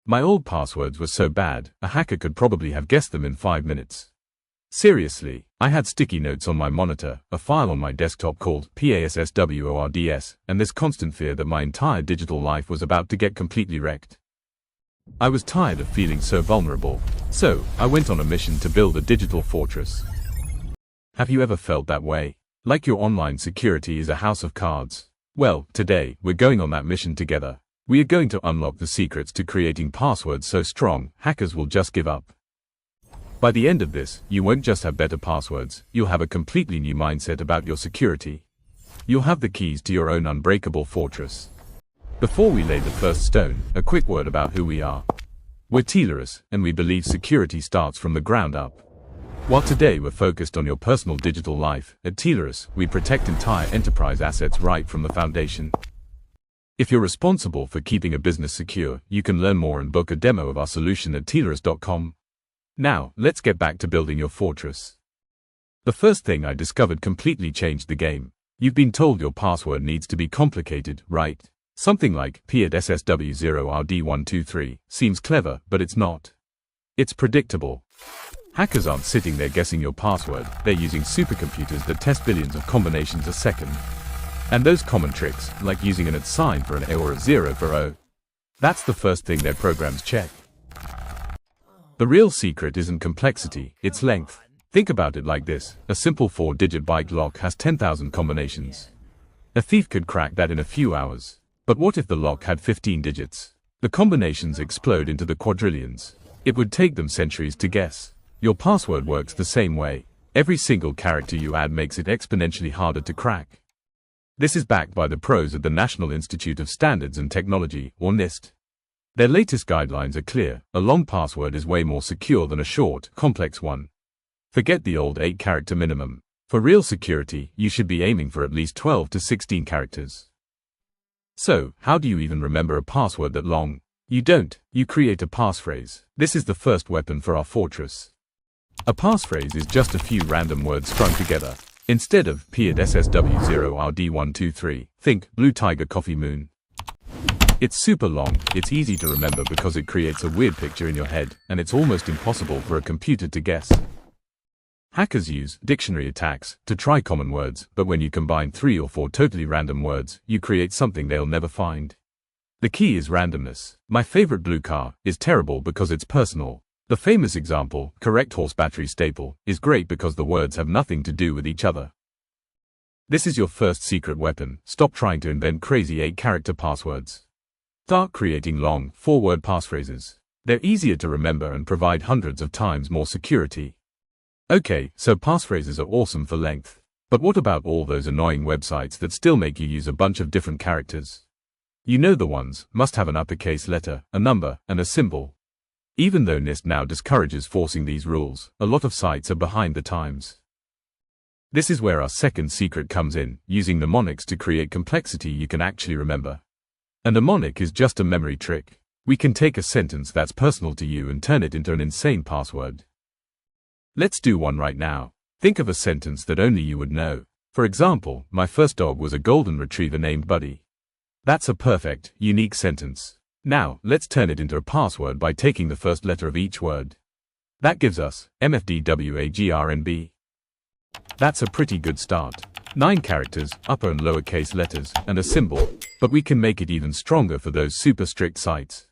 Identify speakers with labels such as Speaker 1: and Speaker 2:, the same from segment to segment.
Speaker 1: My old passwords were so bad, a hacker could probably have guessed them in 5 minutes. Seriously, I had sticky notes on my monitor, a file on my desktop called passwords, and this constant fear that my entire digital life was about to get completely wrecked. I was tired of feeling so vulnerable, so I went on a mission to build a digital fortress. Have you ever felt that way? Like your online security is a house of cards? Well, today, we're going on that mission together. We are going to unlock the secrets to creating passwords so strong, hackers will just give up. By the end of this, you won't just have better passwords, you'll have a completely new mindset about your security. You'll have the keys to your own unbreakable fortress. Before we lay the first stone, a quick word about who we are. We're Tileris, and we believe security starts from the ground up. While today we're focused on your personal digital life, at Tileris, we protect entire enterprise assets right from the foundation. If you're responsible for keeping a business secure, you can learn more and book a demo of our solution at tileris.com. Now, let's get back to building your fortress. The first thing I discovered completely changed the game. You've been told your password needs to be complicated, right? Something like password0rd123 seems clever, but it's not. It's predictable. Hackers aren't sitting there guessing your password, they're using supercomputers that test billions of combinations a second. And those common tricks, like using an @ sign for an A or a 0 for O, that's the first thing their programs check. The real secret isn't complexity, it's length. Think about it like this: a simple 4-digit bike lock has 10,000 combinations. A thief could crack that in a few hours. But what if the lock had 15 digits? The combinations explode into the quadrillions. It would take them centuries to guess. Your password works the same way. Every single character you add makes it exponentially harder to crack. This is backed by the pros at the National Institute of Standards and Technology, or NIST. Their latest guidelines are clear: a long password is way more secure than a short, complex one. Forget the old 8-character minimum. For real security, you should be aiming for at least 12 to 16 characters. So, how do you even remember a password that long? You don't, you create a passphrase. This is the first weapon for our fortress. A passphrase is just a few random words strung together. Instead of password0rd123, think Blue Tiger Coffee Moon. It's super long, it's easy to remember because it creates a weird picture in your head, and it's almost impossible for a computer to guess. Hackers use dictionary attacks to try common words, but when you combine 3 or 4 totally random words, you create something they'll never find. The key is randomness. My favorite blue car is terrible because it's personal. The famous example, correct horse battery staple, is great because the words have nothing to do with each other. This is your first secret weapon. Stop trying to invent crazy 8-character passwords. Start creating long, 4-word passphrases. They're easier to remember and provide hundreds of times more security. Okay, so passphrases are awesome for length. But what about all those annoying websites that still make you use a bunch of different characters? You know the ones: must have an uppercase letter, a number, and a symbol. Even though NIST now discourages forcing these rules, a lot of sites are behind the times. This is where our second secret comes in: using mnemonics to create complexity you can actually remember. A mnemonic is just a memory trick. We can take a sentence that's personal to you and turn it into an insane password. Let's do one right now. Think of a sentence that only you would know. For example, my first dog was a golden retriever named Buddy. That's a perfect, unique sentence. Now, let's turn it into a password by taking the first letter of each word. That gives us MFDWAGRNB. That's a pretty good start. 9 characters, upper and lowercase letters, and a symbol. But we can make it even stronger for those super strict sites.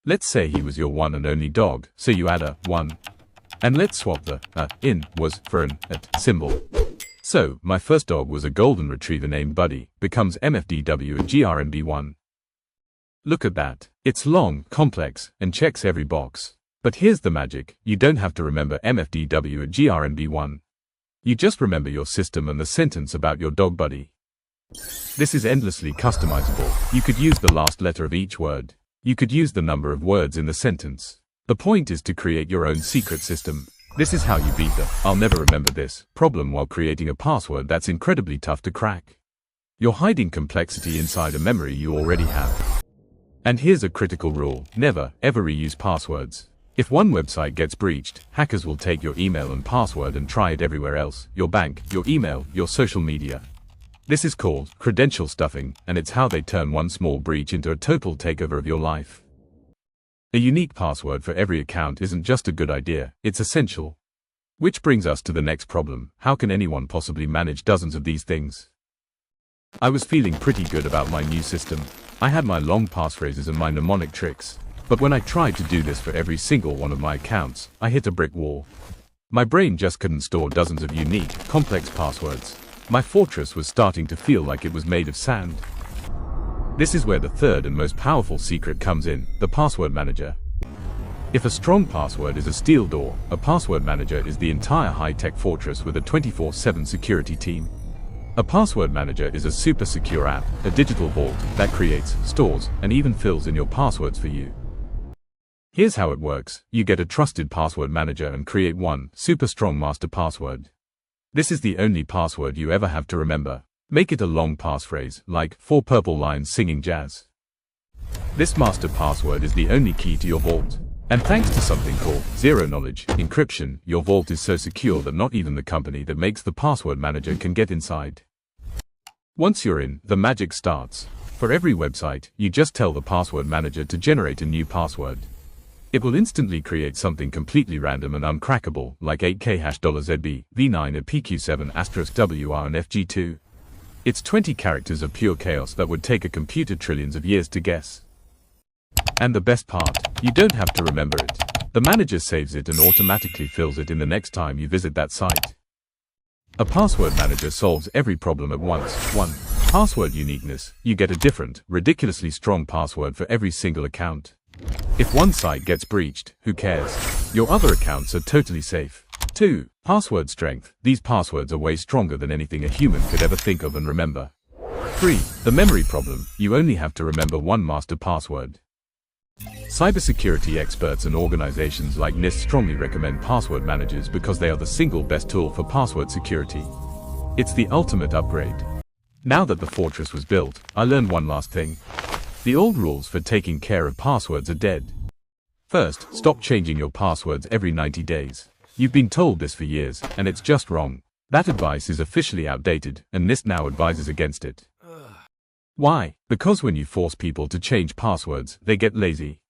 Speaker 1: Let's say he was your one and only dog, so you add a 1. And let's swap the in was for an at symbol. So, my first dog was a golden retriever named Buddy, becomes MFDWGRNB1. Look at that. It's long, complex, and checks every box. But here's the magic: you don't have to remember MFDWGRNB1. You just remember your system and the sentence about your dog Buddy. This is endlessly customizable. You could use the last letter of each word. You could use the number of words in the sentence. The point is to create your own secret system. This is how you beat the "I'll never remember this" problem while creating a password that's incredibly tough to crack. You're hiding complexity inside a memory you already have. And here's a critical rule: never, ever reuse passwords. If one website gets breached, hackers will take your email and password and try it everywhere else: your bank, your email, your social media. This is called credential stuffing, and it's how they turn one small breach into a total takeover of your life. A unique password for every account isn't just a good idea, it's essential. Which brings us to the next problem: how can anyone possibly manage dozens of these things? I was feeling pretty good about my new system. I had my long passphrases and my mnemonic tricks. But when I tried to do this for every single one of my accounts, I hit a brick wall. My brain just couldn't store dozens of unique, complex passwords. My fortress was starting to feel like it was made of sand. This is where the third and most powerful secret comes in: the password manager. If a strong password is a steel door, a password manager is the entire high-tech fortress with a 24/7 security team. A password manager is a super secure app, a digital vault that creates, stores, and even fills in your passwords for you. Here's how it works: you get a trusted password manager and create one super strong master password. This is the only password you ever have to remember. Make it a long passphrase, like 4 purple lines singing jazz. This master password is the only key to your vault. And thanks to something called zero-knowledge encryption, your vault is so secure that not even the company that makes the password manager can get inside. Once you're in, the magic starts. For every website, you just tell the password manager to generate a new password. It will instantly create something completely random and uncrackable, like 8k $ZB, V9 at PQ7 *WR and FG2. It's 20 characters of pure chaos that would take a computer trillions of years to guess. And the best part, you don't have to remember it. The manager saves it and automatically fills it in the next time you visit that site. A password manager solves every problem at once. 1. Password uniqueness. You get a different, ridiculously strong password for every single account. If one site gets breached, who cares? Your other accounts are totally safe. 2. Password strength. These passwords are way stronger than anything a human could ever think of and remember. 3. The memory problem. You only have to remember one master password. Cybersecurity experts and organizations like NIST strongly recommend password managers because they are the single best tool for password security. It's the ultimate upgrade. Now that the fortress was built, I learned one last thing. The old rules for taking care of passwords are dead. First, stop changing your passwords every 90 days. You've been told this for years, and it's just wrong. That advice is officially outdated, and NIST now advises against it. Why? Because when you force people to change passwords, they get lazy.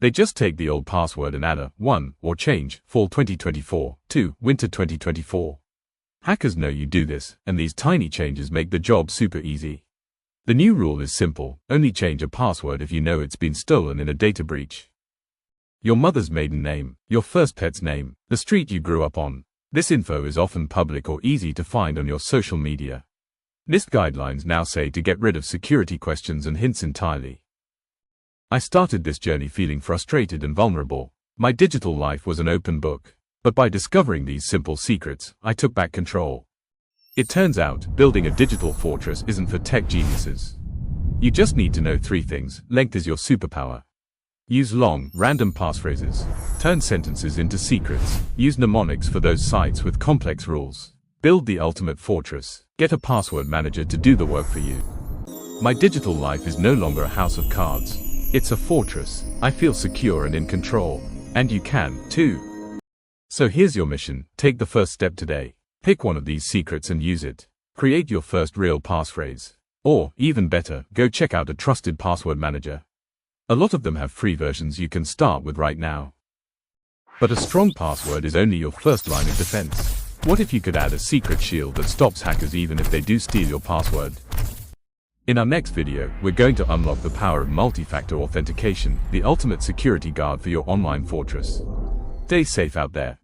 Speaker 1: They just take the old password and add a 1 or change fall 2024 to winter 2024. Hackers know you do this, and these tiny changes make the job super easy. The new rule is simple: only change a password if you know it's been stolen in a data breach. Your mother's maiden name, your first pet's name, the street you grew up on. This info is often public or easy to find on your social media. NIST guidelines now say to get rid of security questions and hints entirely. I started this journey feeling frustrated and vulnerable. My digital life was an open book. But by discovering these simple secrets, I took back control. It turns out, building a digital fortress isn't for tech geniuses. You just need to know 3 things. Length is your superpower. Use long, random passphrases. Turn sentences into secrets. Use mnemonics for those sites with complex rules. Build the ultimate fortress. Get a password manager to do the work for you. My digital life is no longer a house of cards. It's a fortress. I feel secure and in control. And you can, too. So here's your mission. Take the first step today. Pick one of these secrets and use it. Create your first real passphrase. Or, even better, go check out a trusted password manager. A lot of them have free versions you can start with right now. But a strong password is only your first line of defense. What if you could add a secret shield that stops hackers even if they do steal your password? In our next video, we're going to unlock the power of multi-factor authentication, the ultimate security guard for your online fortress. Stay safe out there.